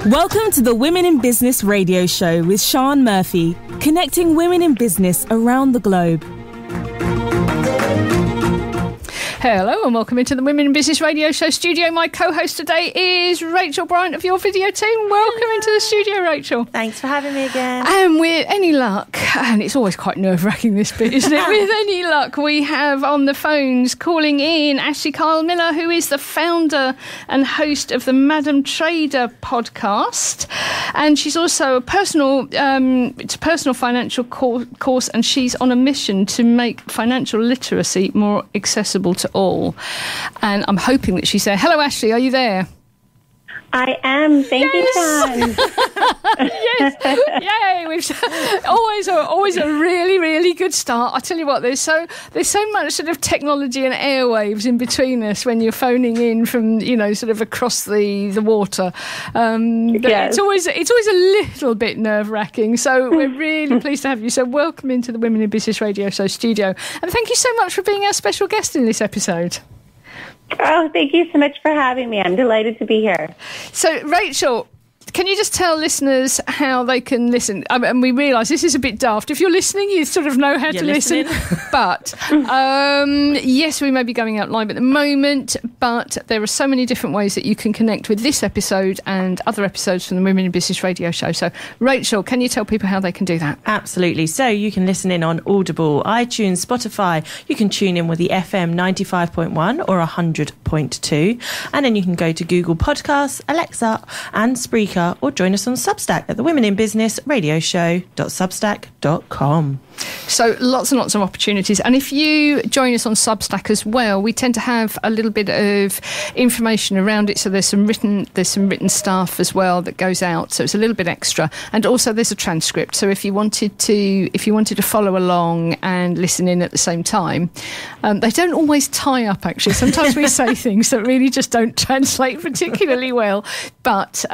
Welcome to the Women in Business radio show with Sian Murphy, connecting women in business around the globe. Hello and welcome into the Women in Business radio show studio. My co-host today is Rachel Bryant of your video team. Welcome into the studio, Rachel. Thanks for having me again. And with any luck, and it's always quite nerve-wracking this bit, isn't it? With any luck, we have on the phones calling in Ashley Kyle-Miller, who is the founder and host of the Madam Trader podcast. And she's also a personal financial course, and she's on a mission to make financial literacy more accessible to all. And I'm hoping that she's there. Hello, Ashley, are you there? I am. Thank you, Sian. Yes. Yay. We've always a really, really good start. I tell you what, there's so much sort of technology and airwaves in between us when you're phoning in from, sort of across the water. Yes. It's always a little bit nerve-wracking. So we're really pleased to have you. So welcome into the Women in Business Radio Show studio. And thank you so much for being our special guest in this episode. Oh, thank you so much for having me. I'm delighted to be here. So, Rachel, can you just tell listeners how they can listen? And we realise this is a bit daft. If you're listening, you sort of know how to listen. But, yes, we may be going out live at the moment, but there are so many different ways that you can connect with this episode and other episodes from the Women in Business radio show. So, Rachel, can you tell people how they can do that? Absolutely. So you can listen in on Audible, iTunes, Spotify. You can tune in with the FM 95.1 or 100.2. And then you can go to Google Podcasts, Alexa and Spreaker, or join us on Substack at the Women in Business Radio Show.substack.com. So lots and lots of opportunities. And if you join us on Substack as well, we tend to have a little bit of information around it. So there's some written stuff as well that goes out. So it's a little bit extra. And also there's a transcript. So if you wanted to follow along and listen in at the same time, they don't always tie up, actually. Sometimes we say things that really just don't translate particularly well. But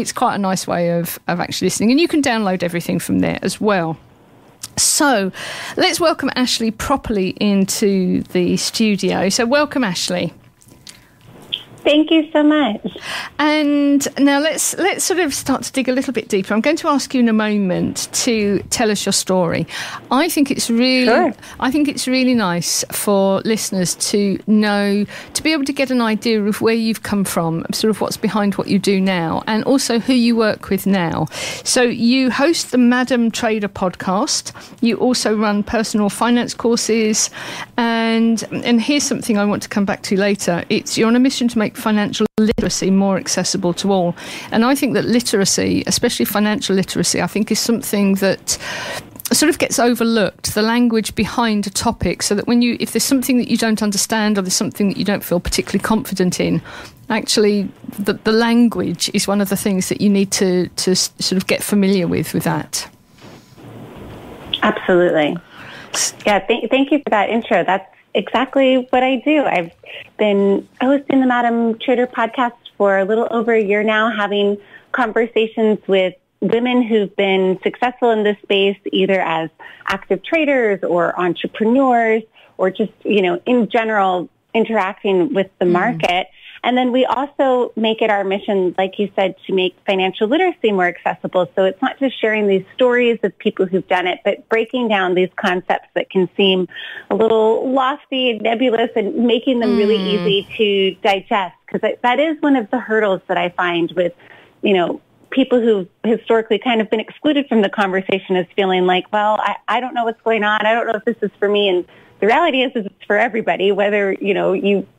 it's quite a nice way of actually listening. And you can download everything from there as well. So let's welcome Ashley properly into the studio. So welcome, Ashley. Thank you so much. And now let's sort of start to dig a little bit deeper. I'm going to ask you in a moment to tell us your story. I think it's really nice for listeners to know, to be able to get an idea of where you've come from, sort of what's behind what you do now, and also who you work with now. So you host the Madam Trader podcast. You also run personal finance courses, and here's something I want to come back to later. You're on a mission to make financial literacy more accessible to all. And I think that literacy, especially financial literacy, I think is something that sort of gets overlooked, the language behind a topic, so that if there's something that you don't understand or there's something that you don't feel particularly confident in, actually the language is one of the things that you need to sort of get familiar with that. Absolutely. Yeah, thank you for that intro. That's exactly what I do. I've been hosting the Madam Trader podcast for a little over a year now, having conversations with women who've been successful in this space, either as active traders or entrepreneurs, or just, in general, interacting with the market. And then we also make it our mission, like you said, to make financial literacy more accessible. So it's not just sharing these stories of people who've done it, but breaking down these concepts that can seem a little lofty and nebulous and making them really easy to digest. Because that is one of the hurdles that I find with, people who've historically kind of been excluded from the conversation, is feeling like, well, I don't know what's going on. I don't know if this is for me. And the reality is it's for everybody, whether,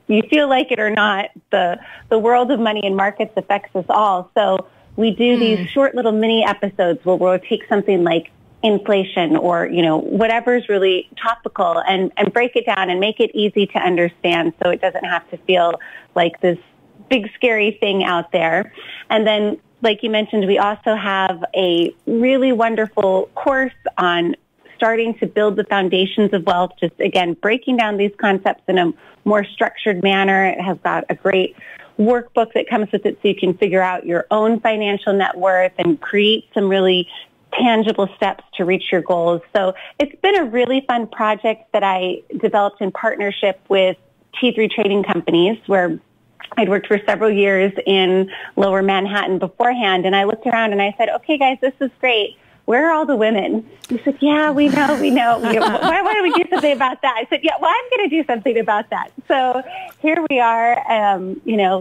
you feel like it or not. The world of money and markets affects us all. So we do these short little mini episodes where we'll take something like inflation or, whatever's really topical and break it down and make it easy to understand so it doesn't have to feel like this big scary thing out there. And then, like you mentioned, we also have a really wonderful course on starting to build the foundations of wealth, just, again, breaking down these concepts in a more structured manner. It has got a great workbook that comes with it so you can figure out your own financial net worth and create some really tangible steps to reach your goals. So it's been a really fun project that I developed in partnership with T3 trading companies, where I'd worked for several years in Lower Manhattan beforehand, and I looked around and I said, okay, guys, this is great. Where are all the women? He said, yeah, we know. Why don't we do something about that? I said, yeah, well, I'm going to do something about that. So here we are, a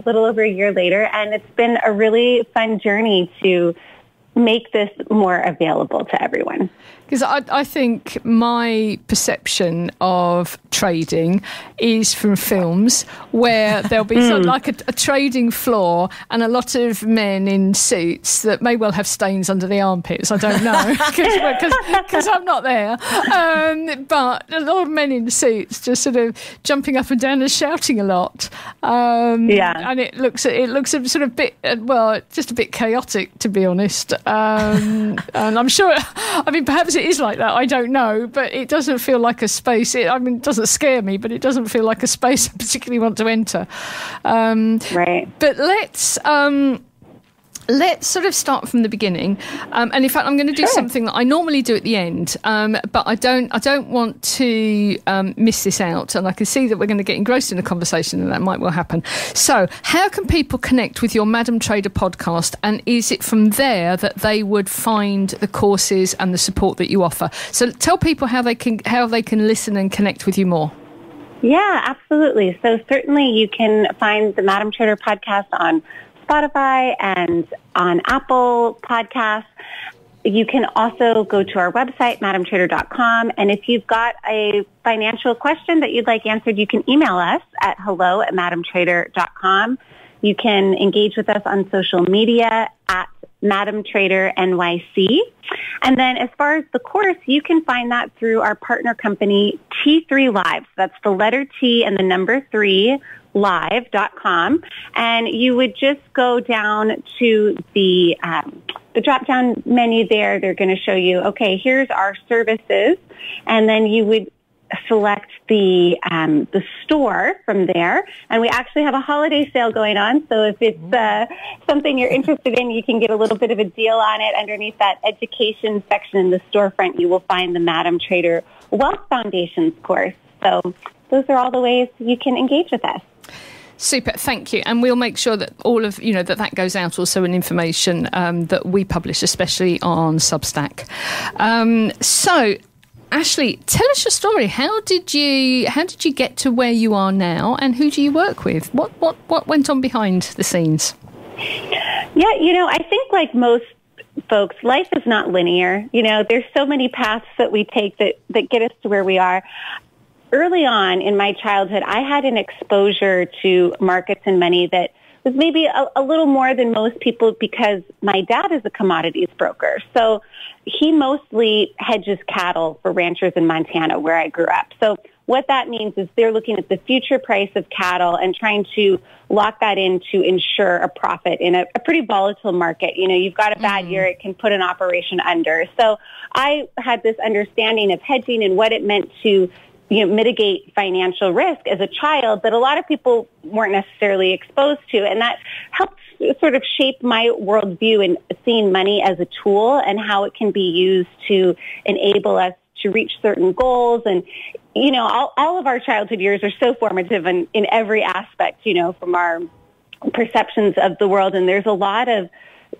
little over a year later, and it's been a really fun journey to make this more available to everyone. Because I think my perception of trading is from films where there'll be sort of like a trading floor and a lot of men in suits that may well have stains under the armpits. I don't know because I'm not there. But a lot of men in suits just sort of jumping up and down and shouting a lot. And it looks a sort of bit, just a bit chaotic, to be honest. And I'm sure, perhaps it is like that, I don't know, but it doesn't feel like a space. It doesn't scare me, but it doesn't feel like a space I particularly want to enter. Right. But let's sort of start from the beginning. And in fact, I'm going to do something that I normally do at the end, but I don't want to miss this out. And I can see that we're going to get engrossed in a conversation, and that might well happen. So how can people connect with your Madam Trader podcast? And is it from there that they would find the courses and the support that you offer? So tell people how they can listen and connect with you more. Yeah, absolutely. So certainly you can find the Madam Trader podcast on Spotify and on Apple Podcasts. You can also go to our website, madamtrader.com. And if you've got a financial question that you'd like answered, you can email us at hello@madamtrader.com. You can engage with us on social media at Madam Trader NYC. And then as far as the course, you can find that through our partner company, T3 Live. That's the letter T and the number 3, live.com. And you would just go down to the drop-down menu there. They're going to show you, okay, here's our services. And then you would select the store from there. And we actually have a holiday sale going on. So if it's something you're interested in, you can get a little bit of a deal on it. Underneath that education section in the storefront, you will find the Madam Trader Wealth Foundations course. So those are all the ways you can engage with us. Super, thank you. And we'll make sure that all of, that goes out also in information that we publish, especially on Substack. So, Ashley, tell us your story. How did you get to where you are now, and who do you work with? What went on behind the scenes? Yeah, I think like most folks, life is not linear. There's so many paths that we take that get us to where we are. Early on in my childhood, I had an exposure to markets and money that was maybe a little more than most people because my dad is a commodities broker. So he mostly hedges cattle for ranchers in Montana where I grew up. So what that means is they're looking at the future price of cattle and trying to lock that in to ensure a profit in a pretty volatile market. You've got a bad year, it can put an operation under. So I had this understanding of hedging and what it meant to mitigate financial risk as a child that a lot of people weren't necessarily exposed to. And that helped sort of shape my worldview in seeing money as a tool and how it can be used to enable us to reach certain goals. And, all of our childhood years are so formative in every aspect, from our perceptions of the world. And there's a lot of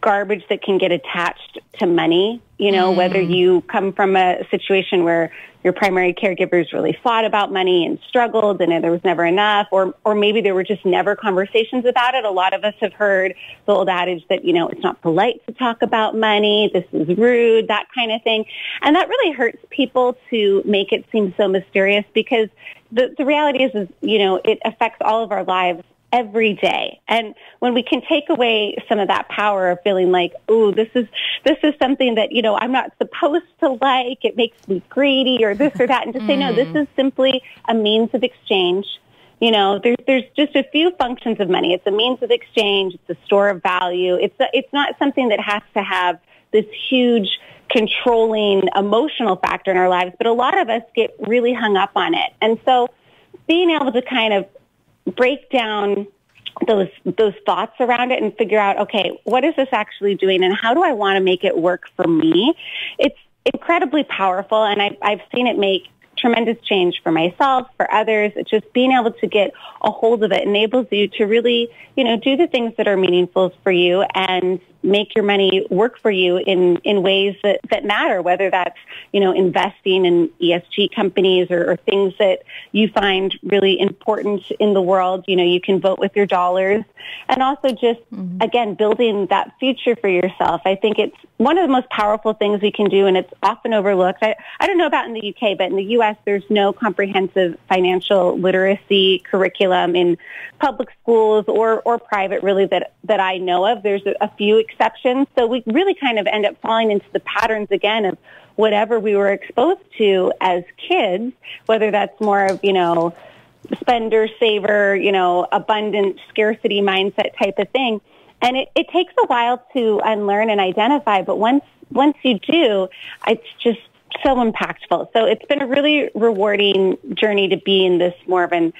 garbage that can get attached to money, whether you come from a situation where your primary caregivers really fought about money and struggled and there was never enough, or maybe there were just never conversations about it. A lot of us have heard the old adage that, it's not polite to talk about money, this is rude, that kind of thing. And that really hurts people to make it seem so mysterious because the reality is, it affects all of our lives every day. And when we can take away some of that power of feeling like, ooh, this is something that, I'm not supposed to like, it makes me greedy or this or that, and to say, no, this is simply a means of exchange. There's just a few functions of money. It's a means of exchange. It's a store of value. It's not something that has to have this huge controlling emotional factor in our lives, but a lot of us get really hung up on it. And so being able to kind of break down those thoughts around it and figure out, okay, what is this actually doing and how do I want to make it work for me? It's incredibly powerful, and I've seen it make tremendous change for myself, for others. Just being able to get a hold of it enables you to really, do the things that are meaningful for you and make your money work for you in ways that matter, whether that's, investing in ESG companies or things that you find really important in the world. You can vote with your dollars, and also just, again, building that future for yourself. I think it's one of the most powerful things we can do, and it's often overlooked. I don't know about in the UK, but in the US, there's no comprehensive financial literacy curriculum in public schools or private, really, that I know of. There's a few exceptions. So we really kind of end up falling into the patterns again of whatever we were exposed to as kids, whether that's more of, spender, saver, abundant scarcity mindset type of thing. And it takes a while to unlearn and identify, but once you do, it's just so impactful. So it's been a really rewarding journey to be in this more of an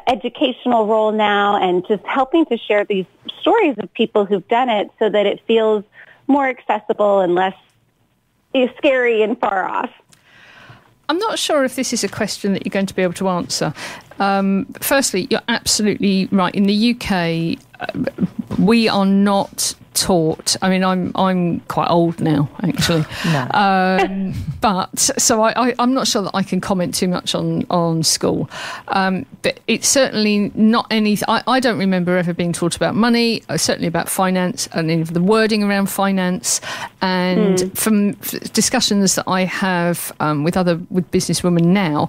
educational role now, and just helping to share these stories of people who've done it so that it feels more accessible and less scary and far off. I'm not sure if this is a question that you're going to be able to answer. Firstly, you're absolutely right. In the UK, we are not taught. I mean, I'm quite old now, actually. No. But so I'm not sure that I can comment too much on school. But it's certainly not anything. I don't remember ever being taught about money, certainly about finance, and the wording around finance. And from discussions that I have with businesswomen now,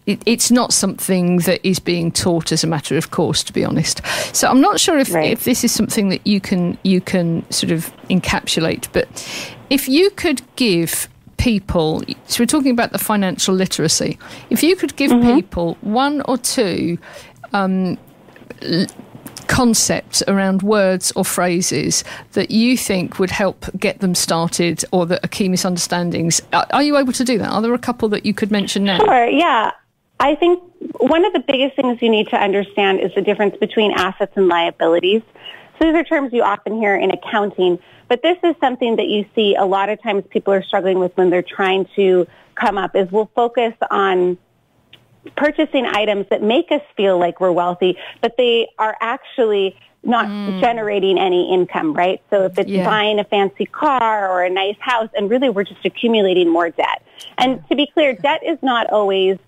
it's not something that is being taught as a matter of course, to be honest. So I'm not sure if this is something that you can sort of encapsulate. But if you could give people, so we're talking about the financial literacy, if you could give people one or two concepts around words or phrases that you think would help get them started, or that are key misunderstandings, are you able to do that? Are there a couple that you could mention now? Sure, yeah. I think one of the biggest things you need to understand is the difference between assets and liabilities. So these are terms you often hear in accounting, but this is something that you see a lot of times people are struggling with when they're trying to come up, is we'll focus on purchasing items that make us feel like we're wealthy, but they are actually not generating any income, right? So if it's buying a fancy car or a nice house, and really we're just accumulating more debt. And to be clear, debt is not always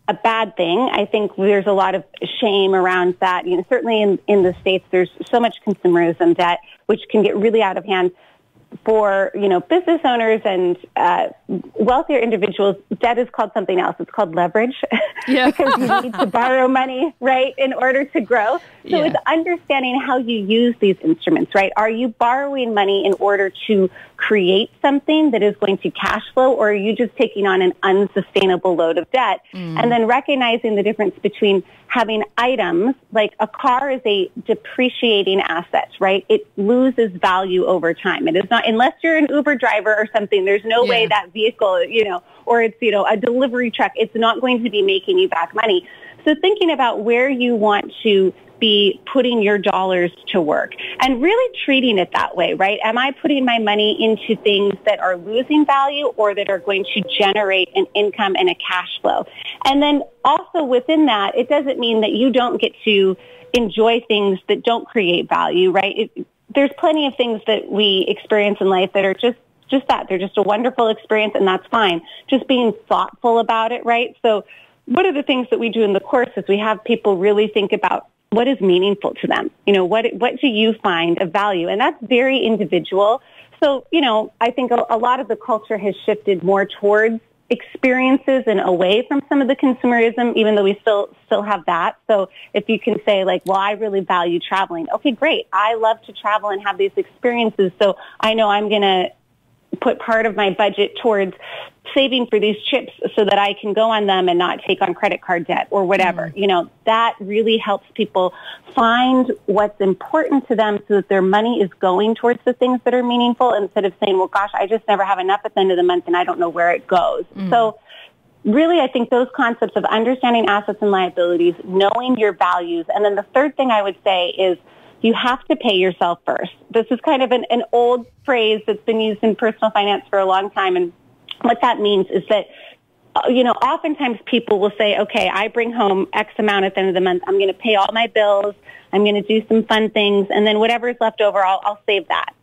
a bad thing. I think there's a lot of shame around that. Certainly in the States, there's so much consumerism debt, which can get really out of hand. For, business owners and wealthier individuals, debt is called something else. It's called leverage because you need to borrow money, right, in order to grow. So it's understanding how you use these instruments, right? Are you borrowing money in order to create something that is going to cash flow, or are you just taking on an unsustainable load of debt? And then recognizing the difference between having items, like a car is a depreciating asset, right? It loses value over time. It is not, unless you're an Uber driver or something, there's no way that vehicle, or it's, a delivery truck, it's not going to be making you back money. So thinking about where you want to be putting your dollars to work and really treating it that way, right? Am I putting my money into things that are losing value or that are going to generate an income and a cash flow? And then also within that, it doesn't mean that you don't get to enjoy things that don't create value, right? There's plenty of things that we experience in life that are just that. They're just a wonderful experience, and that's fine. Just being thoughtful about it, right? So one of the things that we do in the course is we have people really think about what is meaningful to them. What do you find of value? And that's very individual. So, I think a lot of the culture has shifted more towards experiences and away from some of the consumerism, even though we still have that. So if you can say like, well, I really value traveling. Okay, great. I love to travel and have these experiences. So I know I'm going to put part of my budget towards saving for these trips so that I can go on them and not take on credit card debt or whatever. That really helps people find what's important to them so that their money is going towards the things that are meaningful, instead of saying, well, gosh, I just never have enough at the end of the month and I don't know where it goes. So really, I think those concepts of understanding assets and liabilities, knowing your values. And then the third thing I would say is you have to pay yourself first. This is kind of an old phrase that's been used in personal finance for a long time. And what that means is that oftentimes people will say, okay, I bring home X amount at the end of the month. I'm going to pay all my bills. I'm going to do some fun things. And then whatever's left over, I'll save that.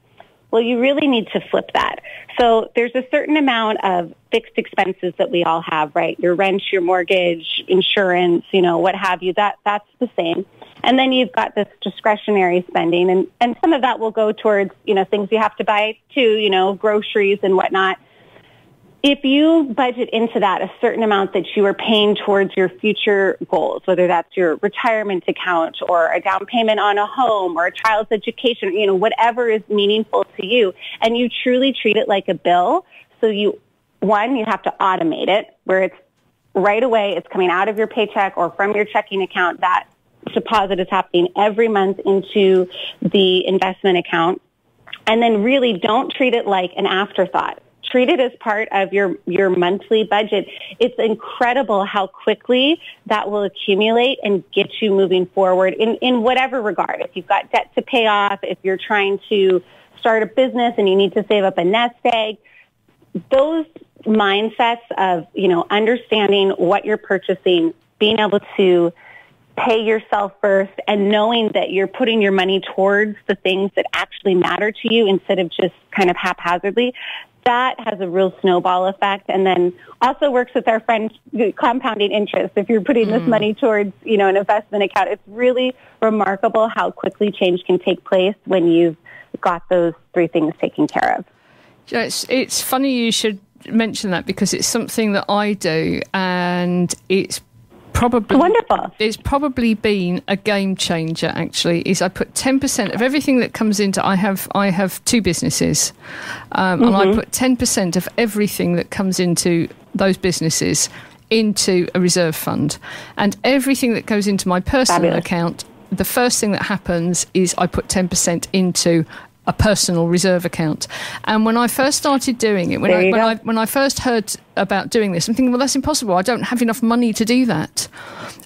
Well, you really need to flip that. So there's a certain amount of fixed expenses that we all have, right? Your rent, your mortgage, insurance, what have you. That's the same. And then you've got this discretionary spending, and some of that will go towards, things you have to buy too, groceries and whatnot. If you budget into that a certain amount that you are paying towards your future goals, whether that's your retirement account or a down payment on a home or a child's education, whatever is meaningful to you, and you truly treat it like a bill. So you have to automate it where it's right away, it's coming out of your paycheck or from your checking account. That deposit is happening every month into the investment account. And then really don't treat it like an afterthought. Treat it as part of your monthly budget. It's incredible how quickly that will accumulate and get you moving forward in whatever regard. If you've got debt to pay off, if you're trying to start a business and you need to save up a nest egg, those mindsets of, understanding what you're purchasing, being able to pay yourself first, and knowing that you're putting your money towards the things that actually matter to you instead of just kind of haphazardly, that has a real snowball effect, and then also works with our friend compounding interest. If you're putting this money towards, an investment account, it's really remarkable how quickly change can take place when you've got those three things taken care of. It's funny you should mention that, because it's something that I do, and it's probably wonderful. It's probably been a game changer. Actually, is I put 10% of everything that comes into. I have two businesses, and I put 10% of everything that comes into those businesses into a reserve fund, and everything that goes into my personal account. The first thing that happens is I put 10% into a personal reserve account. And when I first started doing it, when I first heard about doing this, I'm thinking, well, that's impossible. I don't have enough money to do that.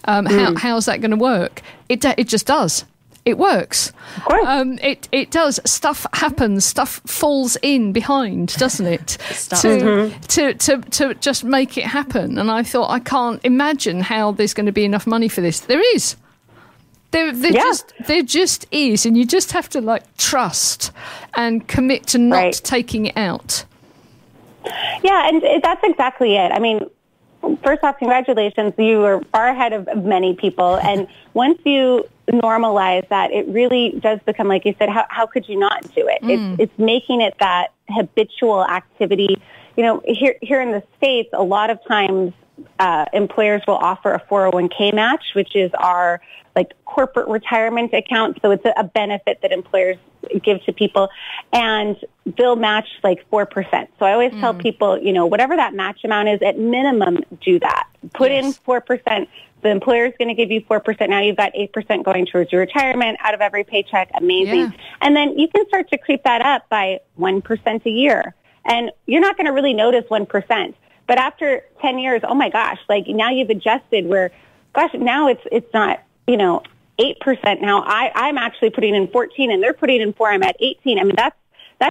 How's that going to work? It just does. It works. Of course. It does. Stuff happens. Stuff falls in behind, doesn't it? To just make it happen. And I thought, I can't imagine how there's going to be enough money for this. There is. There just is, and you just have to trust and commit to not taking it out. Yeah, and that's exactly it. I mean, first off, congratulations. You are far ahead of many people, and once you normalize that, it really does become, like you said, how could you not do it? It's making it that habitual activity. Here in the States, a lot of times employers will offer a 401k match, which is our corporate retirement account. So it's a benefit that employers give to people, and they'll match 4%. So I always tell people, whatever that match amount is, at minimum, do that. Put in 4%. The employer is going to give you 4%. Now you've got 8% going towards your retirement out of every paycheck. Amazing. Yeah. And then you can start to creep that up by 1% a year. And you're not going to really notice 1%. But after 10 years, oh my gosh, now you've adjusted where, gosh, now it's not, 8%. Now I'm actually putting in 14 and they're putting in 4. I'm at 18. I mean, that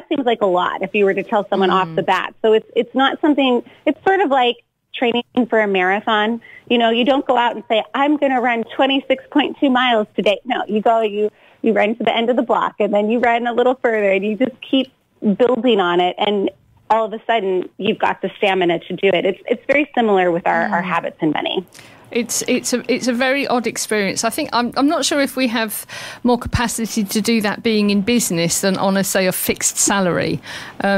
seems like a lot if you were to tell someone off the bat. So it's not something, it's sort of like training for a marathon. You don't go out and say, I'm going to run 26.2 miles today. No, you go, you run to the end of the block, and then you run a little further, and you just keep building on it. And all of a sudden, you've got the stamina to do it. It's very similar with our habits and money. It's a very odd experience. I think I'm not sure if we have more capacity to do that being in business than on a fixed salary,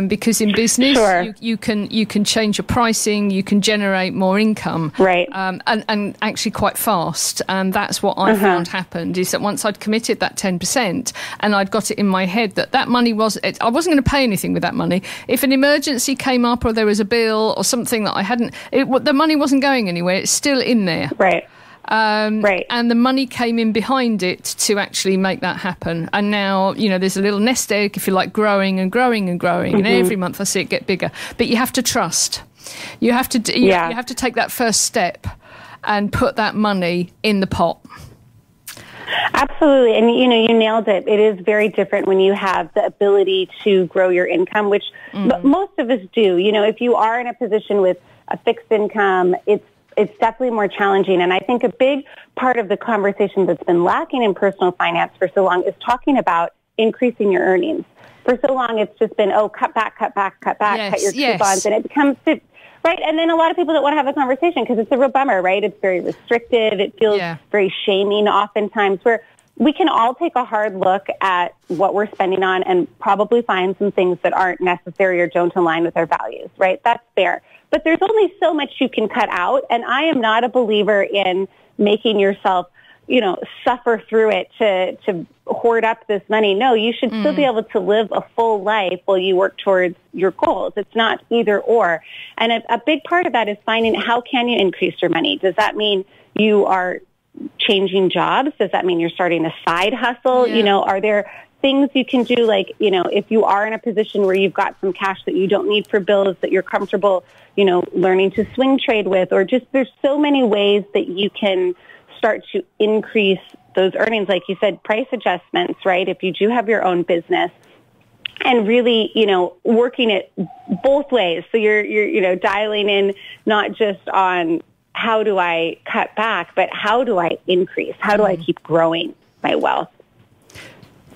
because in business you can change your pricing, you can generate more income, right? And actually quite fast. And that's what I found happened, is that once I'd committed that 10% and I'd got it in my head that money I wasn't going to pay anything with that money. If an emergency came up or there was a bill or something that I hadn't, the money wasn't going anywhere. It's still in there. Right. And the money came in behind it to actually make that happen. And now, there's a little nest egg, if you like, growing and growing and growing. And every month I see it get bigger. But you have to trust. You have to you have to take that first step and put that money in the pot. Absolutely. And, you nailed it. It is very different when you have the ability to grow your income, which most of us do. If you are in a position with a fixed income, it's definitely more challenging. And I think a big part of the conversation that's been lacking in personal finance for so long is talking about increasing your earnings. For so long, it's just been, cut back, yes, cut your coupons, and it becomes, right? And then a lot of people don't want to have a conversation because it's a real bummer, right? It's very restrictive. It feels very shaming oftentimes, where we can all take a hard look at what we're spending on and probably find some things that aren't necessary or don't align with our values, right? That's fair. But there's only so much you can cut out, and I am not a believer in making yourself, suffer through it to hoard up this money. No, you should still be able to live a full life while you work towards your goals. It's not either or. And a big part of that is finding how can you increase your money. Does that mean you are changing jobs? Does that mean you're starting a side hustle? Yeah. Are there things you can do, like, if you are in a position where you've got some cash that you don't need for bills that you're comfortable, learning to swing trade with, or just there's so many ways that you can start to increase those earnings. Like you said, price adjustments, right? If you do have your own business, and really, working it both ways. So you're dialing in not just on how do I cut back, but how do I increase? How do I keep growing my wealth?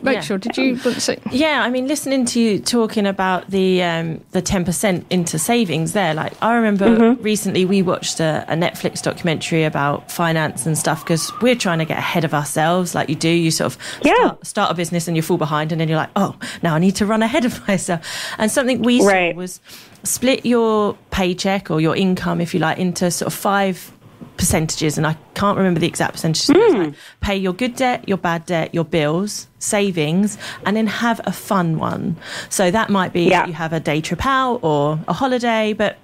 Rachel, did you want to say? Yeah, I mean, listening to you talking about the 10% into savings there, like I remember recently we watched a Netflix documentary about finance and stuff, because we're trying to get ahead of ourselves, like you do. You sort of start a business and you fall behind, and then you're like, oh, now I need to run ahead of myself. And something we saw was split your paycheck or your income, if you like, into sort of 5 percentages, and I can't remember the exact percentages. Like pay your good debt, your bad debt, your bills, savings, and then have a fun one. So that might be you have a day trip out or a holiday, but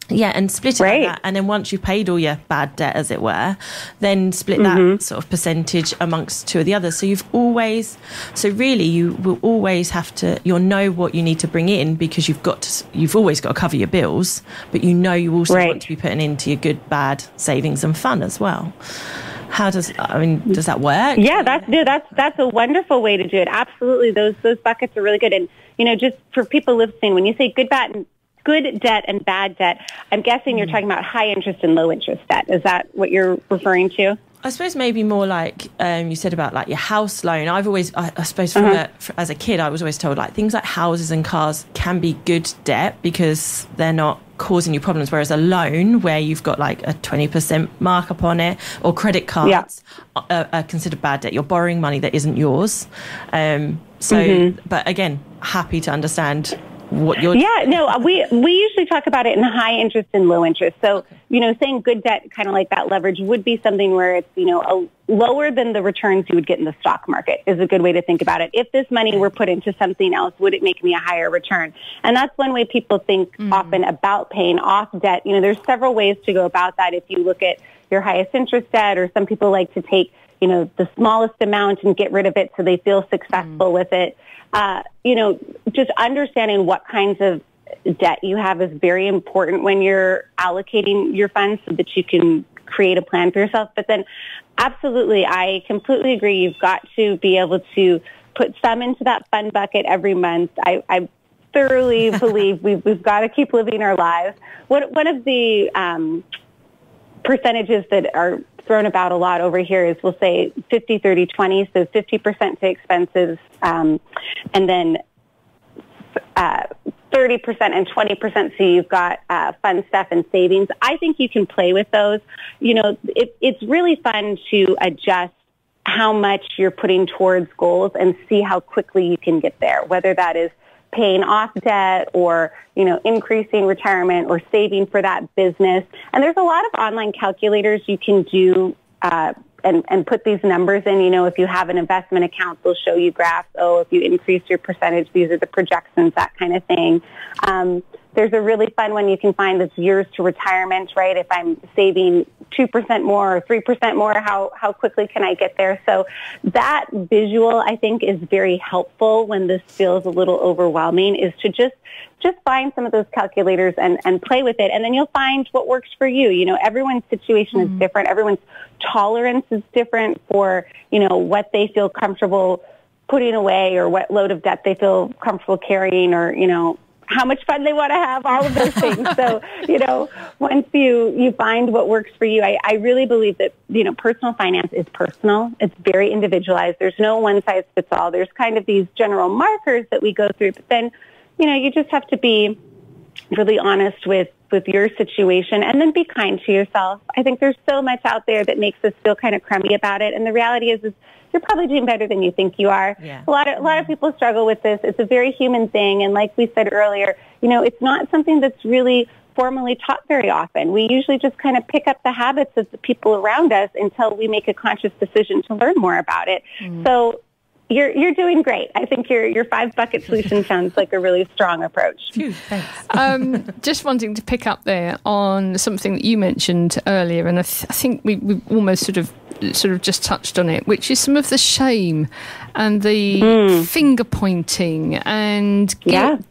and split it like that. And then once you've paid all your bad debt, as it were, then split that sort of percentage amongst two of the others. So you will always have to, you'll know what you need to bring in, because you've always got to cover your bills, but you also want to be putting into your good, bad savings and fun as well. Does that work? Yeah, that's a wonderful way to do it. Absolutely. Those buckets are really good. And, just for people listening, when you say good debt and bad debt, I'm guessing you're talking about high interest and low interest debt. Is that what you're referring to? I suppose maybe more like you said about like your house loan. I suppose as a kid, I was always told like things like houses and cars can be good debt because they're not causing you problems, whereas a loan where you've got like a 20% markup on it, or credit cards are considered bad debt. You're borrowing money that isn't yours. But again, happy to understand what you're... Yeah, no, we usually talk about it in high interest and low interest. So, saying good debt, kind of like that leverage, would be something where it's, lower than the returns you would get in the stock market is a good way to think about it. If this money were put into something else, would it make me a higher return? And that's one way people think often about paying off debt. There's several ways to go about that. If you look at your highest interest debt, or some people like to take, the smallest amount and get rid of it so they feel successful with it. Just understanding what kinds of debt you have is very important when you're allocating your funds, so that you can create a plan for yourself. But then absolutely, I completely agree. You've got to be able to put some into that fun bucket every month. I thoroughly believe we've got to keep living our lives. One of the percentages that are thrown about a lot over here is, we'll say 50, 30, 20. So 50% to expenses, and then 30% and 20%. So you've got fun stuff and savings. I think you can play with those. It's really fun to adjust how much you're putting towards goals and see how quickly you can get there, whether that is paying off debt or, increasing retirement or saving for that business. And there's a lot of online calculators you can do and put these numbers in. If you have an investment account, they'll show you graphs. If you increase your percentage, these are the projections, that kind of thing. There's a really fun one you can find that's years to retirement, right? If I'm saving 2% more or 3% more, how quickly can I get there? So that visual, I think, is very helpful when this feels a little overwhelming, is to just find some of those calculators and play with it. And then you'll find what works for you. Everyone's situation is different. Everyone's tolerance is different for, what they feel comfortable putting away, or what load of debt they feel comfortable carrying, or, how much fun they want to have, all of those things. So, once you find what works for you, I really believe that, personal finance is personal. It's very individualized. There's no one size fits all. There's kind of these general markers that we go through, but then, you just have to be really honest with your situation, and then be kind to yourself. I think there's so much out there that makes us feel kind of crummy about it. And the reality is you're probably doing better than you think you are. Yeah. A lot of people struggle with this. It's a very human thing. And like we said earlier, it's not something that's really formally taught very often. We usually just kind of pick up the habits of the people around us until we make a conscious decision to learn more about it. So you're doing great. I think your 5-bucket solution sounds like a really strong approach. Phew, thanks. Just wanting to pick up there on something that you mentioned earlier, and I think we almost sort of just touched on it, which is some of the shame and the finger pointing and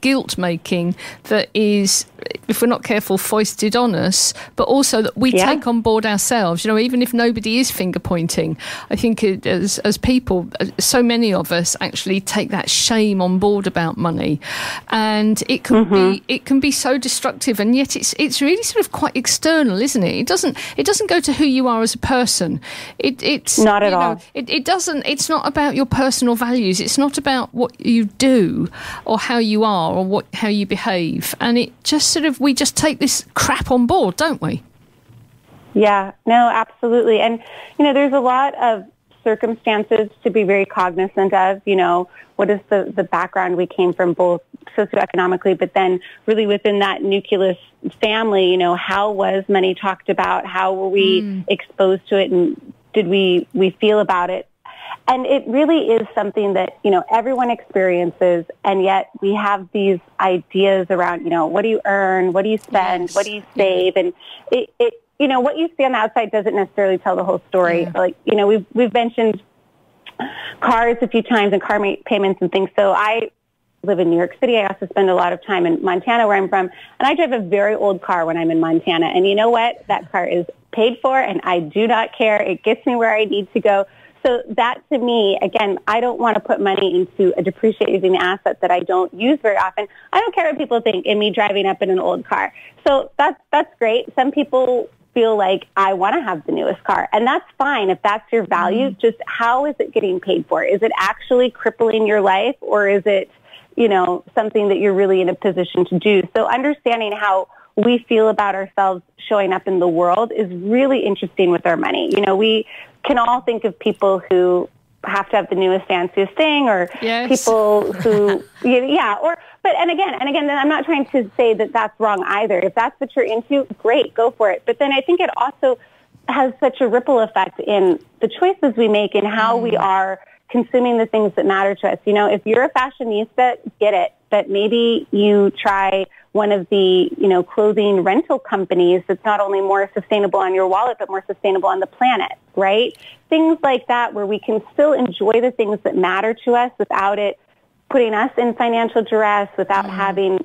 guilt making that is, if we're not careful, foisted on us, but also that we take on board ourselves. Even if nobody is finger pointing, I think as people, so many of us actually take that shame on board about money, and it can be so destructive. And yet it's really sort of quite external, isn't it? It doesn't go to who you are as a person. It's not at all. It doesn't. It's not about your personal values. It's not about what you do or how you are or how you behave. And it just we just take this crap on board, don't we? Yeah, no, absolutely. And, there's a lot of circumstances to be very cognizant of, what is the background we came from, both socioeconomically, but then really within that nucleus family, how was money talked about? How were we exposed to it? And did we feel about it? And it really is something that, everyone experiences, and yet we have these ideas around, what do you earn? What do you spend? What do you save? And it what you see on the outside doesn't necessarily tell the whole story. Yeah. Like, we've mentioned cars a few times and car payments and things. So I live in New York City. I also spend a lot of time in Montana, where I'm from, and I drive a very old car when I'm in Montana. And you know what? That car is paid for, and I do not care. It gets me where I need to go. So that, to me, again, I don't want to put money into a depreciating asset that I don't use very often. I don't care what people think in me driving up in an old car. So that's great. Some people feel like, I want to have the newest car, and that's fine if that's your value. Just how is it getting paid for? Is it actually crippling your life, or is it, something that you're really in a position to do? So understanding how we feel about ourselves showing up in the world is really interesting with our money. We can all think of people who have to have the newest, fanciest thing, or people who, and again, I'm not trying to say that that's wrong either. If that's what you're into, great, go for it. But then I think it also has such a ripple effect in the choices we make and how we are consuming the things that matter to us. If you're a fashionista, get it. But maybe you try one of the, clothing rental companies that's not only more sustainable on your wallet, but more sustainable on the planet, right? Things like that, where we can still enjoy the things that matter to us without it putting us in financial duress, without having,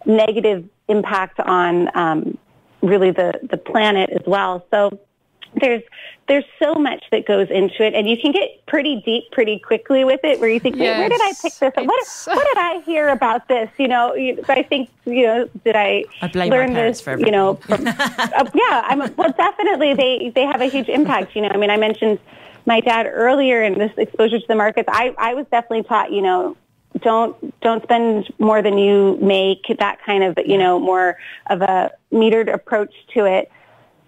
negative impact on really the planet as well. So there's so much that goes into it, and you can get pretty deep pretty quickly with it, where you think, where did I pick this up? What did I hear about this? But I think, did I blame learn my parents this, for everything. from, well, definitely they have a huge impact. I mentioned my dad earlier, and this exposure to the markets. I was definitely taught, don't spend more than you make, that kind of, more of a metered approach to it.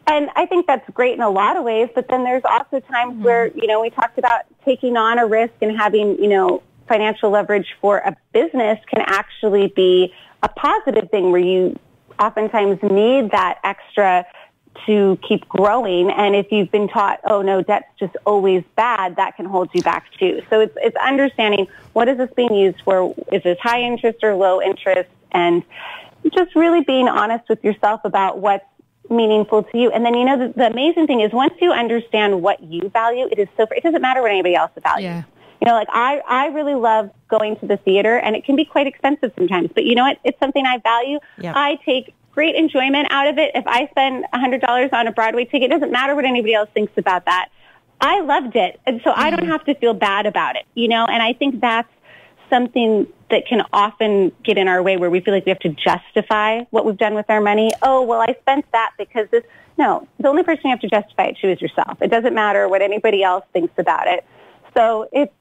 And I think that's great in a lot of ways, but then there's also times where, we talked about taking on a risk and having, financial leverage for a business can actually be a positive thing, where you oftentimes need that extra to keep growing. And if you've been taught, oh no, debt's just always bad, that can hold you back too. So it's understanding, what is this being used for? Is this high interest or low interest? And just really being honest with yourself about what's meaningful to you. And then, the amazing thing is, once you understand what you value, it doesn't matter what anybody else values. Yeah. I really love going to the theater, and it can be quite expensive sometimes, but you know what? It's something I value. Yep. I take great enjoyment out of it. If I spend $100 on a Broadway ticket, it doesn't matter what anybody else thinks about that. I loved it. And so I don't have to feel bad about it, and I think that's something that can often get in our way, where we feel like we have to justify what we've done with our money. Oh, well, I spent that because this. No, the only person you have to justify it to is yourself. It doesn't matter what anybody else thinks about it. So it's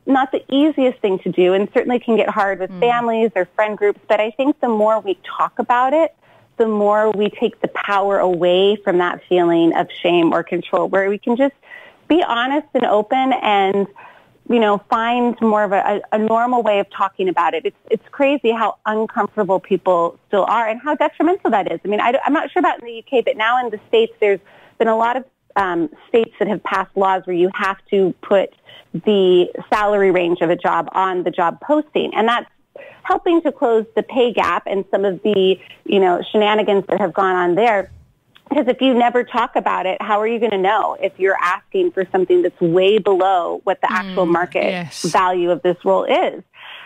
not the easiest thing to do, and certainly can get hard with families or friend groups. But I think the more we talk about it, the more we take the power away from that feeling of shame or control, where we can just be honest and open and, find more of a normal way of talking about it. It's crazy how uncomfortable people still are and how detrimental that is. I mean, I'm not sure about in the UK, but now in the States, there's been a lot of states that have passed laws where you have to put the salary range of a job on the job posting. And that's helping to close the pay gap and some of the, shenanigans that have gone on there. Because if you never talk about it, how are you going to know if you're asking for something that's way below what the actual market value of this role is?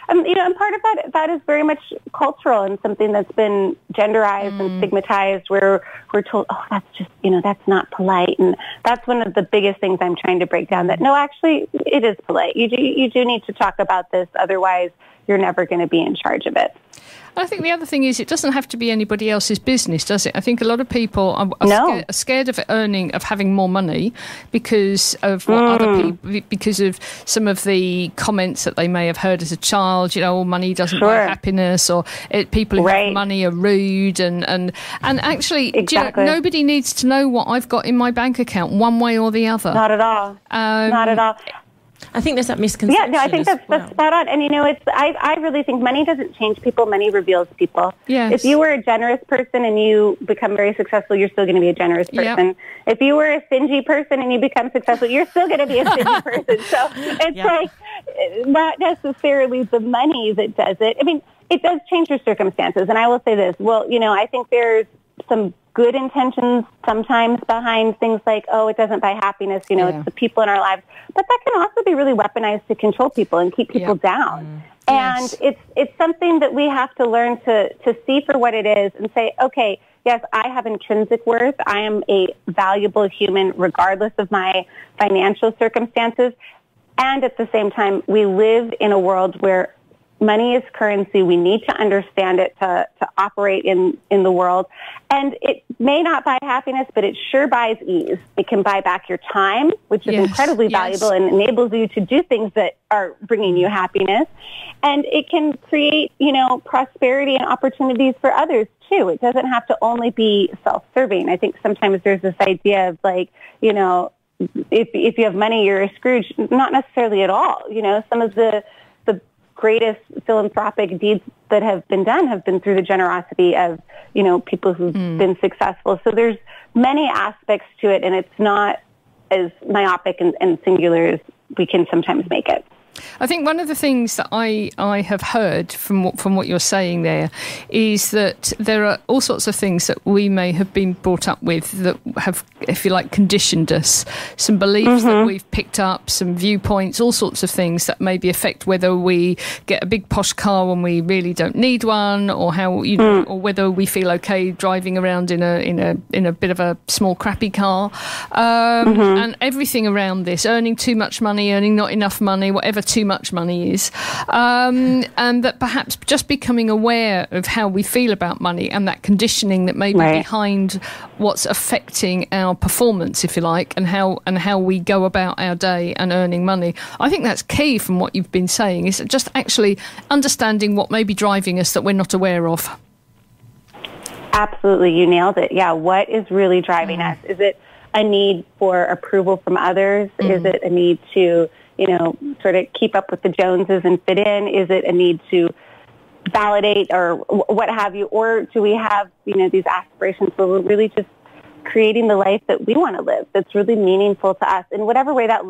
And part of that is very much cultural and something that's been genderized and stigmatized, where we're told, oh, that's just, that's not polite. And that's one of the biggest things I'm trying to break down, that no, actually it is polite. You do need to talk about this. Otherwise, you're never going to be in charge of it. I think the other thing is, it doesn't have to be anybody else's business, does it? I think a lot of people are scared of having more money because of what other people, because of some of the comments that they may have heard as a child. Money doesn't buy happiness, or people who have money are rude, and actually, nobody needs to know what I've got in my bank account one way or the other. Not at all. Not at all. I think there's that misconception. Yeah, no, I think that's spot on. And I really think money doesn't change people. Money reveals people. Yes. If you were a generous person and you become very successful, you're still going to be a generous person. Yep. If you were a stingy person and you become successful, you're still going to be a stingy person. So it's like not necessarily the money that does it. I mean, it does change your circumstances. And I will say this. Well, I think there's some good intentions sometimes behind things like, oh, it doesn't buy happiness, it's the people in our lives. But that can also be really weaponized to control people and keep people down. And it's something that we have to learn to see for what it is and say, okay, yes, I have intrinsic worth. I am a valuable human regardless of my financial circumstances. And at the same time, we live in a world where money is currency. We need to understand it to operate in the world. And it may not buy happiness, but it sure buys ease. It can buy back your time, which is incredibly valuable and enables you to do things that are bringing you happiness. And it can create, prosperity and opportunities for others too. It doesn't have to only be self-serving. I think sometimes there's this idea of like, if you have money, you're a Scrooge. Not necessarily at all. Some of the greatest philanthropic deeds that have been through the generosity of, people who've been successful. So there's many aspects to it, and it's not as myopic and singular as we can sometimes make it. I think one of the things that I have heard from what you're saying there is that there are all sorts of things that we may have been brought up with that have, if you like, conditioned us. Some beliefs that we've picked up, some viewpoints, all sorts of things that maybe affect whether we get a big posh car when we really don't need one, or how or whether we feel okay driving around in a bit of a small crappy car, and everything around this, earning too much money, earning not enough money, whatever too much money is, and that perhaps just becoming aware of how we feel about money and that conditioning that may be behind what's affecting our performance, if you like, and how we go about our day and earning money. I think that's key from what you've been saying, is just actually understanding what may be driving us that we're not aware of. Absolutely, you nailed it. Yeah, what is really driving us? Is it a need for approval from others? Is it a need to sort of keep up with the Joneses and fit in? Is it a need to validate or what have you? Or do we have, these aspirations where we're really just creating the life that we want to live, that's really meaningful to us in whatever way that,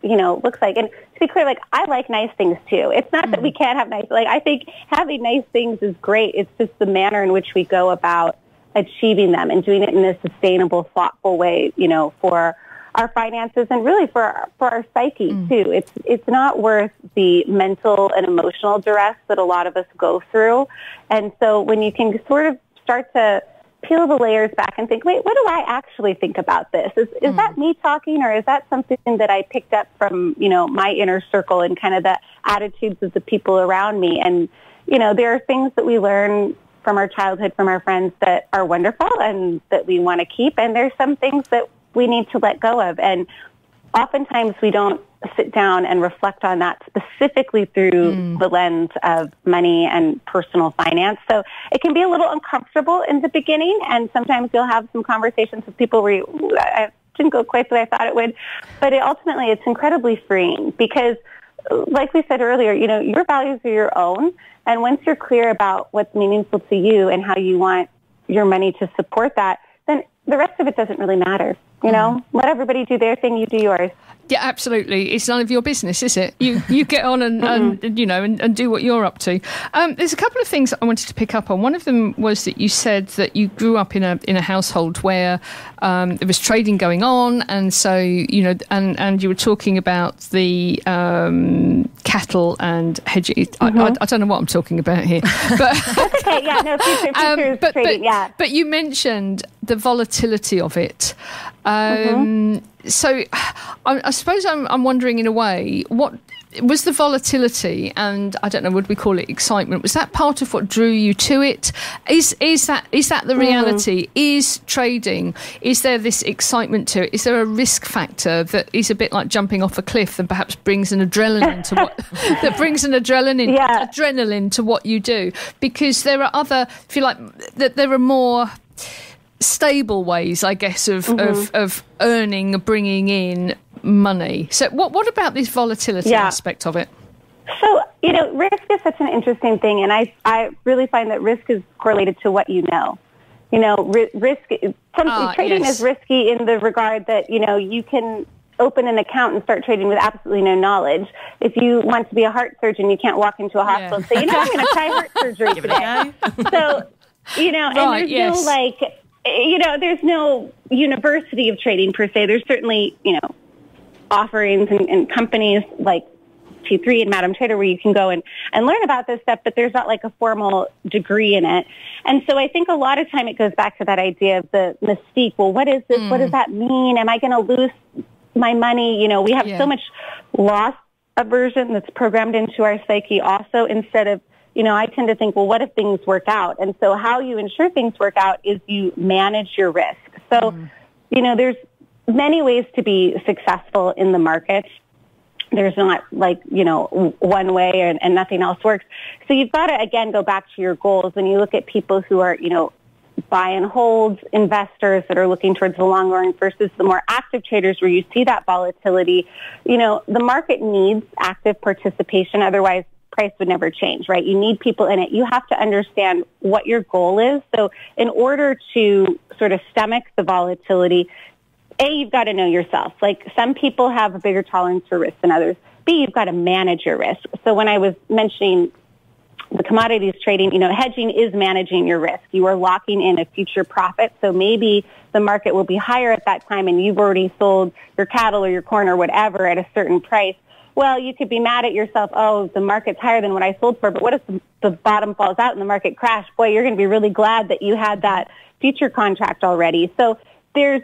looks like? And to be clear, I like nice things too. It's not that we can't have nice, I think having nice things is great. It's just the manner in which we go about achieving them and doing it in a sustainable, thoughtful way, for our finances and really for our psyche too. It's not worth the mental and emotional duress that a lot of us go through. And so when you can sort of start to peel the layers back and think, wait, what do I actually think about this? Is that me talking, or is that something that I picked up from, my inner circle and kind of the attitudes of the people around me? And, there are things that we learn from our childhood, from our friends, that are wonderful and that we want to keep. And there's some things that we need to let go of. And oftentimes we don't sit down and reflect on that specifically through the lens of money and personal finance. So it can be a little uncomfortable in the beginning, and sometimes you'll have some conversations with people where I didn't go quite the way I thought it would, but ultimately it's incredibly freeing because, like we said earlier, your values are your own, and once you're clear about what's meaningful to you and how you want your money to support that, then the rest of it doesn't really matter. Let everybody do their thing, you do yours. Yeah, absolutely. It's none of your business, is it? You get on and do what you're up to. There's a couple of things I wanted to pick up on. One of them was that you said that you grew up in a household where there was trading going on, and so and you were talking about the cattle and hedging. I don't know what I'm talking about here, but that's okay. Yeah, no, futures trading. Yeah, but you mentioned the volatility of it. So I suppose I'm wondering, in a way, what was the volatility, and I don't know, would we call it excitement? Was that part of what drew you to it? Is that the reality? Is trading? Is there this excitement to it? Is there a risk factor that is a bit like jumping off a cliff and perhaps brings an adrenaline to what adrenaline to what you do? Because there are other, if you like, that there are more stable ways, I guess, of earning, bringing in money. So what about this volatility aspect of it? So, risk is such an interesting thing, and I really find that risk is correlated to what you know. Trading is risky in the regard that, you can open an account and start trading with absolutely no knowledge. If you want to be a heart surgeon, you can't walk into a hospital and say, I'm going to try heart surgery today. So, and there's there's no university of trading per se. There's certainly, offerings and companies like T3 and Madam Trader where you can go and learn about this stuff, but there's not like a formal degree in it. And so I think a lot of time it goes back to that idea of the mystique. Well, what is this? What does that mean? Am I going to lose my money? We have so much loss aversion that's programmed into our psyche also, instead of, I tend to think, well, what if things work out? And so how you ensure things work out is you manage your risk. So, there's many ways to be successful in the market. There's not one way and nothing else works. So you've got to, again, go back to your goals. When you look at people who are, buy and hold investors that are looking towards the long run versus the more active traders where you see that volatility, the market needs active participation. Otherwise, price would never change, right? You need people in it. You have to understand what your goal is. So in order to sort of stomach the volatility, A, you've got to know yourself. Like, some people have a bigger tolerance for risk than others. B, you've got to manage your risk. So when I was mentioning the commodities trading, hedging is managing your risk. You are locking in a future profit. So maybe the market will be higher at that time and you've already sold your cattle or your corn or whatever at a certain price. Well, you could be mad at yourself, oh, the market's higher than what I sold for, but what if the bottom falls out and the market crashed? Boy, you're going to be really glad that you had that future contract already. So there's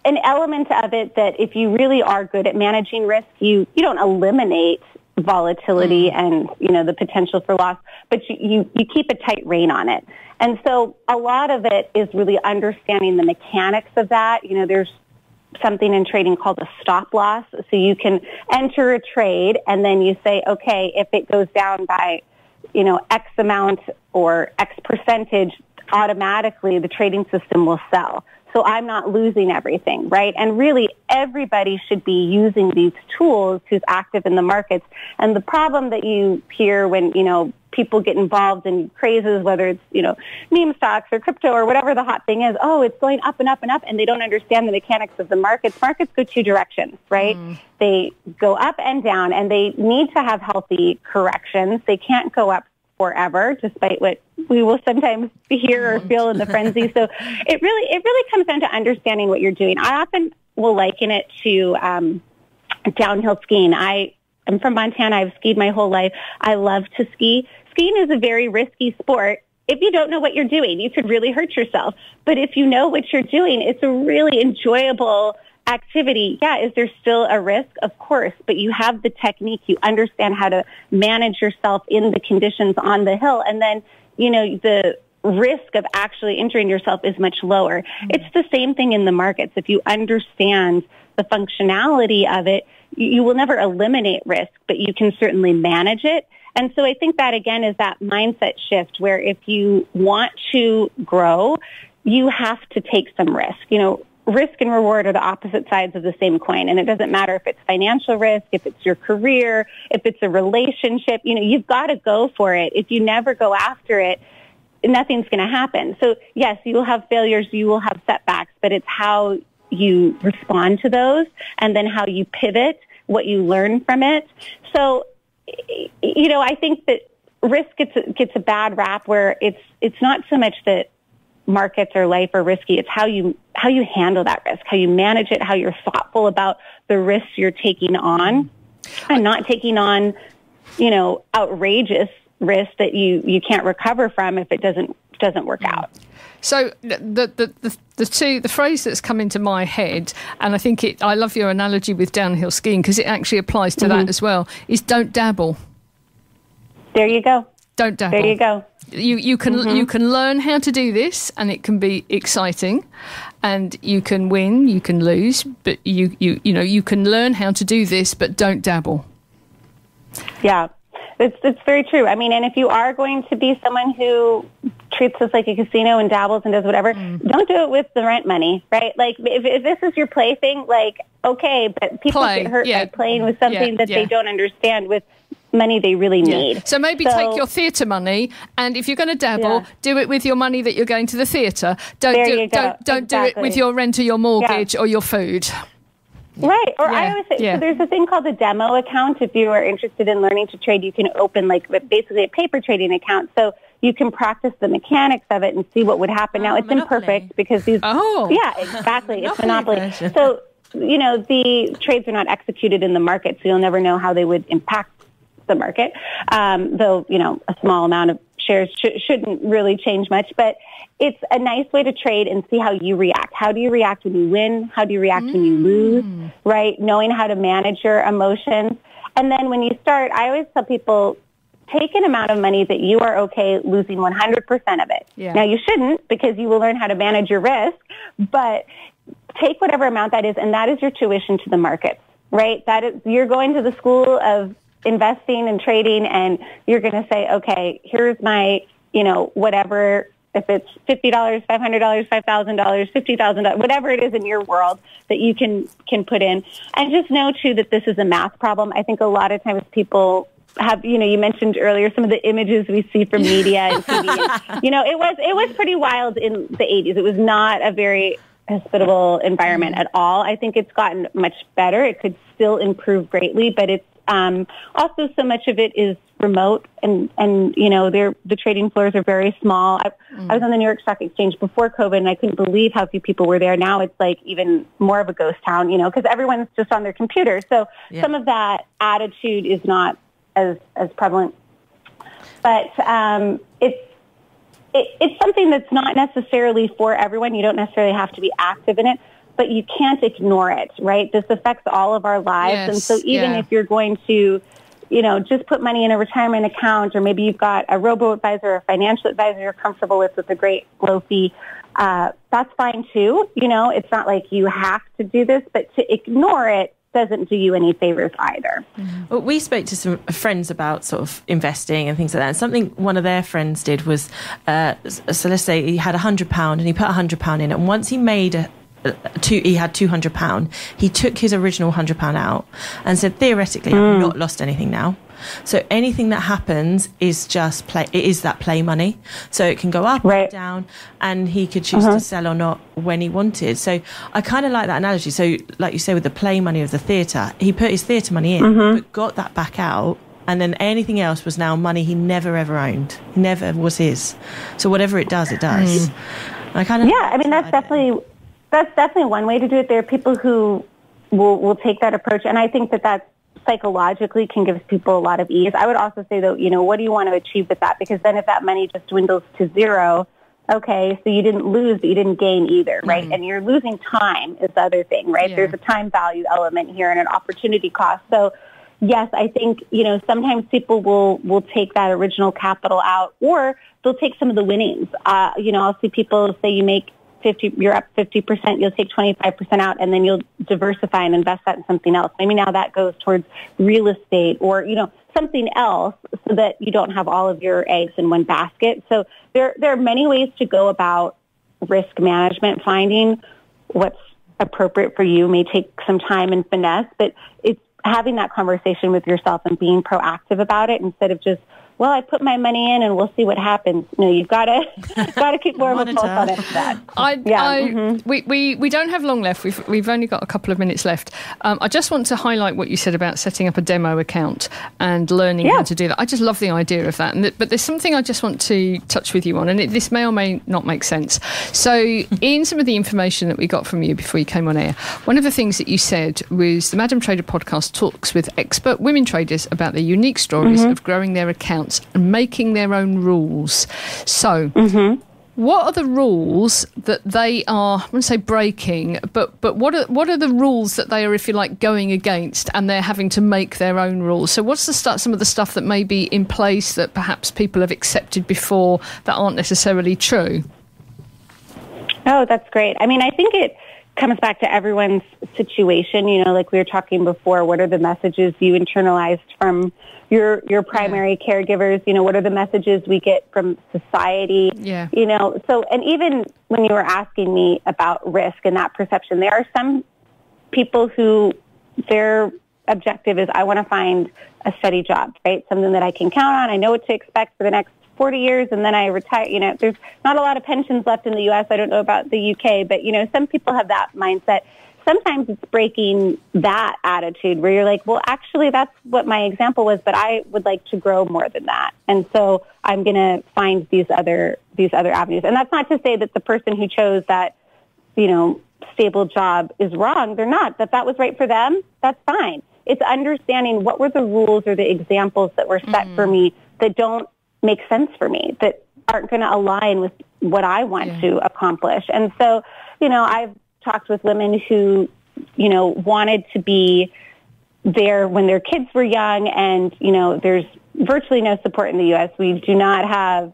an element of it that if you really are good at managing risk, you don't eliminate volatility and, the potential for loss, but you keep a tight rein on it. And so a lot of it is really understanding the mechanics of that. There's something in trading called a stop loss. So you can enter a trade and then you say, okay, if it goes down by, X amount or X percentage, automatically the trading system will sell. So I'm not losing everything, right? And really everybody should be using these tools who's active in the markets. And the problem that you hear when, people get involved in crazes, whether it's, meme stocks or crypto or whatever the hot thing is, oh, it's going up and up and up, and they don't understand the mechanics of the markets. Markets go two directions, right? They go up and down, and they need to have healthy corrections. They can't go up forever, despite what we will sometimes hear or feel in the frenzy. So it really comes down to understanding what you're doing. I often will liken it to downhill skiing. I'm from Montana. I've skied my whole life. I love to ski. Skiing is a very risky sport if you don't know what you're doing, you could really hurt yourself. But if you know what you're doing, it's a really enjoyable activity. Yeah, is there still a risk? Of course, but you have the technique. You understand how to manage yourself in the conditions on the hill. And then, the risk of actually injuring yourself is much lower. It's the same thing in the markets. If you understand the functionality of it, you will never eliminate risk, but you can certainly manage it. And so I think that, again, is that mindset shift where if you want to grow, you have to take some risk. Risk and reward are the opposite sides of the same coin. And it doesn't matter if it's financial risk, if it's your career, if it's a relationship, you've got to go for it. If you never go after it, nothing's going to happen. So yes, you will have failures, you will have setbacks, but it's how you respond to those and then how you pivot, what you learn from it. So, I think that risk gets a bad rap where it's not so much that markets or life are risky. It's how you handle that risk, how you manage it, how you're thoughtful about the risks you're taking on and not taking on, outrageous risk that you can't recover from if it doesn't work out. So the phrase that's come into my head, and I think I love your analogy with downhill skiing because it actually applies to that as well, is don't dabble. There you go. Don't dabble. There you go. You can learn how to do this, and it can be exciting, and you can win, you can lose, but you can learn how to do this, but don't dabble. Yeah, it's very true. I mean, and if you are going to be someone who treats this like a casino and dabbles and does whatever, don't do it with the rent money, right? Like if this is your plaything, like okay, but people get hurt by playing with something that they don't understand with money they really need. So maybe take your theatre money, and if you're going to dabble, do it with your money that you're going to the theatre. Don't do it with your rent or your mortgage or your food. Right. Or I always say, so there's a thing called a demo account. If you are interested in learning to trade, you can open basically a paper trading account. So you can practice the mechanics of it and see what would happen. Now, it's imperfect because these... Oh. Yeah, exactly. It's Monopoly. So, the trades are not executed in the market, so you'll never know how they would impact the market, though, a small amount of shares shouldn't really change much. But it's a nice way to trade and see how you react. How do you react when you win? How do you react when you lose, right? Knowing how to manage your emotions. And then when you start, I always tell people, take an amount of money that you are okay losing 100% of it. Yeah. Now, you shouldn't because you will learn how to manage your risk, but take whatever amount that is, and that is your tuition to the markets, right? That is, you're going to the school of investing and trading, and you're going to say, okay, here's my, whatever, if it's $50, $500, $5,000, $50,000, whatever it is in your world that you can put in. And just know, too, that this is a math problem. I think a lot of times people have, you mentioned earlier some of the images we see from media and TV. It was pretty wild in the 80s. It was not a very hospitable environment at all. I think it's gotten much better. It could still improve greatly, but it's also so much of it is remote and the trading floors are very small. I was on the New York Stock Exchange before COVID and I couldn't believe how few people were there. Now it's like even more of a ghost town, because everyone's just on their computer. So some of that attitude is not as prevalent. But it's something that's not necessarily for everyone. You don't necessarily have to be active in it, but you can't ignore it, right? This affects all of our lives. Yes, and so even if you're going to, just put money in a retirement account, or maybe you've got a robo-advisor or a financial advisor you're comfortable with a great low fee, that's fine too. It's not like you have to do this, but to ignore it doesn't do you any favors either. Well, we spoke to some friends about sort of investing and things like that. And something one of their friends did was, so let's say he had £100 and he put £100 in, and once he made he had £200, he took his original £100 out and said, theoretically, I've not lost anything now. So anything that happens is just play. It is that play money. So it can go up or down, and he could choose to sell or not when he wanted. So I kind of like that analogy. So like you say, with the play money of the theatre, he put his theatre money in, but got that back out. And then anything else was now money he never ever owned. Never was his. So whatever it does, it does. I kind of that's definitely one way to do it. There are people who will take that approach, and I think that's psychologically can give people a lot of ease. I would also say, though, what do you want to achieve with that? Because then if that money just dwindles to zero, okay, so you didn't lose, but you didn't gain either, right? And you're losing time is the other thing, right? Yeah. There's a time value element here and an opportunity cost. So, yes, I think, sometimes people will take that original capital out, or they'll take some of the winnings. I'll see people say you're up 50%, you'll take 25% out, and then you'll diversify and invest that in something else. Maybe now that goes towards real estate or, something else, so that you don't have all of your eggs in one basket. So there are many ways to go about risk management. Finding what's appropriate for you may take some time and finesse, but it's having that conversation with yourself and being proactive about it instead of just, well, I put my money in and we'll see what happens. No, you've got to keep more of a pulse on it for that. We don't have long left. We've only got a couple of minutes left. I just want to highlight what you said about setting up a demo account and learning how to do that. I just love the idea of that. But there's something I just want to touch with you on, and this may or may not make sense. So in some of the information that we got from you before you came on air, one of the things that you said was the Madam Trader podcast talks with expert women traders about their unique stories of growing their accounts and making their own rules. So what are the rules that they are, I wouldn't say breaking, but what are the rules that they are, if you like, going against, and they're having to make their own rules? So what's some of the stuff that may be in place that perhaps people have accepted before that aren't necessarily true? Oh, that's great. I mean, I think it comes back to everyone's situation. Like we were talking before, what are the messages you internalized from your primary caregivers? What are the messages we get from society? Yeah. So, and even when you were asking me about risk and that perception, there are some people who their objective is, I want to find a steady job, right? Something that I can count on. I know what to expect for the next 40 years, and then I retire. There's not a lot of pensions left in the U.S. I don't know about the UK, but, some people have that mindset. Sometimes it's breaking that attitude where you're like, well, actually, that's what my example was, but I would like to grow more than that. And so I'm going to find these other avenues. And that's not to say that the person who chose that, stable job is wrong. They're not. That was right for them. That's fine. It's understanding what were the rules or the examples that were set for me that don't make sense for me, that aren't going to align with what I want to accomplish. And so, I've talked with women who, wanted to be there when their kids were young, and, there's virtually no support in the U.S. We do not have,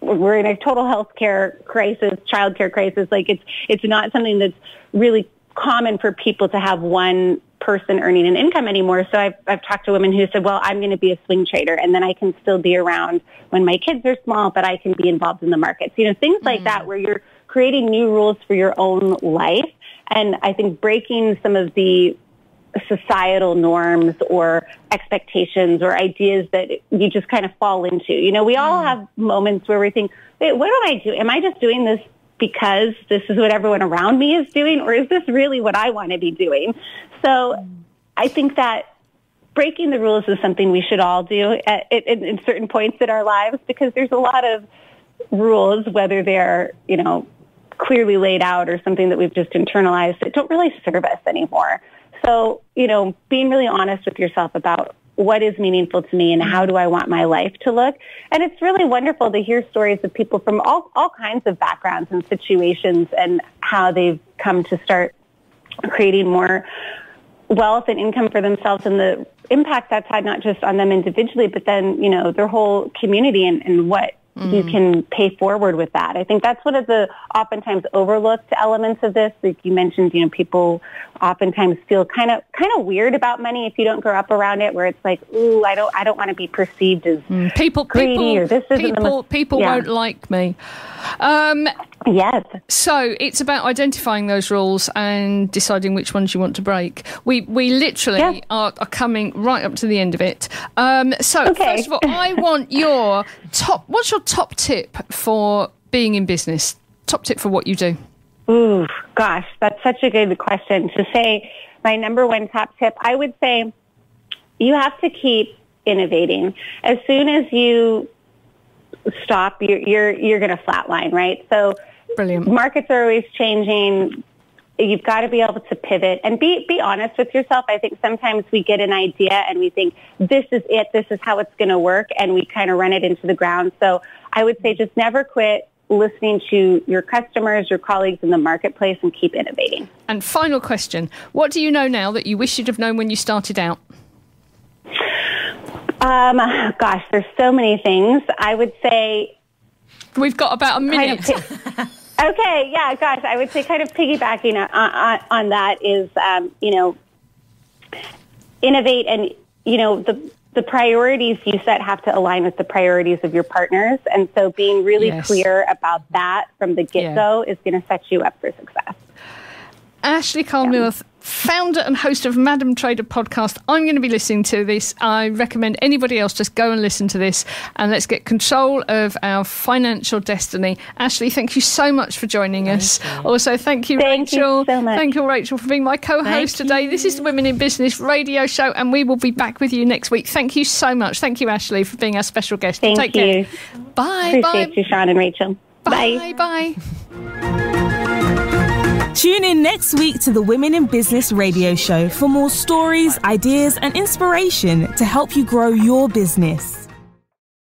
we're in a total healthcare crisis, childcare crisis. Like it's not something that's really common for people to have one person earning an income anymore. So I've talked to women who said, well, I'm going to be a swing trader, and then I can still be around when my kids are small, but I can be involved in the markets. Things like that, where you're creating new rules for your own life. And I think breaking some of the societal norms or expectations or ideas that you just kind of fall into. We all have moments where we think, wait, what am I doing? Am I just doing this because this is what everyone around me is doing, or is this really what I want to be doing? So I think that breaking the rules is something we should all do in certain points in our lives, because there's a lot of rules, whether they're, clearly laid out or something that we've just internalized, that don't really serve us anymore. So, being really honest with yourself about what is meaningful to me and how do I want my life to look. And it's really wonderful to hear stories of people from all kinds of backgrounds and situations and how they've come to start creating more wealth and income for themselves, and the impact that's had not just on them individually, but then, their whole community and what you can pay forward with that. I think that's one of the oftentimes overlooked elements of this. Like you mentioned, people oftentimes feel kind of weird about money if you don't grow up around it, where it's like, ooh, I don't want to be perceived as greedy, or this isn't people won't like me. Yes. So it's about identifying those rules and deciding which ones you want to break. We literally are coming right up to the end of it. First of all, I want your what's your top tip for being in business? Top tip for what you do? Ooh, gosh, that's such a good question. To say my number one top tip, I would say you have to keep innovating. As soon as you stop, you're going to flatline, right? So brilliant. Markets are always changing. you've got to be able to pivot and be honest with yourself. I think sometimes we get an idea and we think, this is it, this is how it's going to work, and we kind of run it into the ground. So I would say just never quit listening to your customers, your colleagues in the marketplace, and keep innovating. And final question, what do you know now that you wish you'd have known when you started out? Gosh, there's so many things. I would say... We've got about a minute. Okay, yeah, gosh, I would say kind of piggybacking on that is, innovate, and, the priorities you set have to align with the priorities of your partners. And so being really clear about that from the get-go is going to set you up for success. Ashley Cole-Miller, founder and host of Madam Trader podcast. I'm going to be listening to this. I recommend anybody else just go and listen to this, and let's get control of our financial destiny. Ashley, thank you so much for joining us. Also, thank you, Rachel. Thank you so much. Thank you, Rachel, for being my co-host today. This is the Women in Business radio show, and we will be back with you next week. Thank you so much. Thank you, Ashley, for being our special guest. Take care. Bye. Appreciate you, Sian and Rachel. Bye. Bye. Tune in next week to the Women in Business radio show for more stories, ideas, and inspiration to help you grow your business.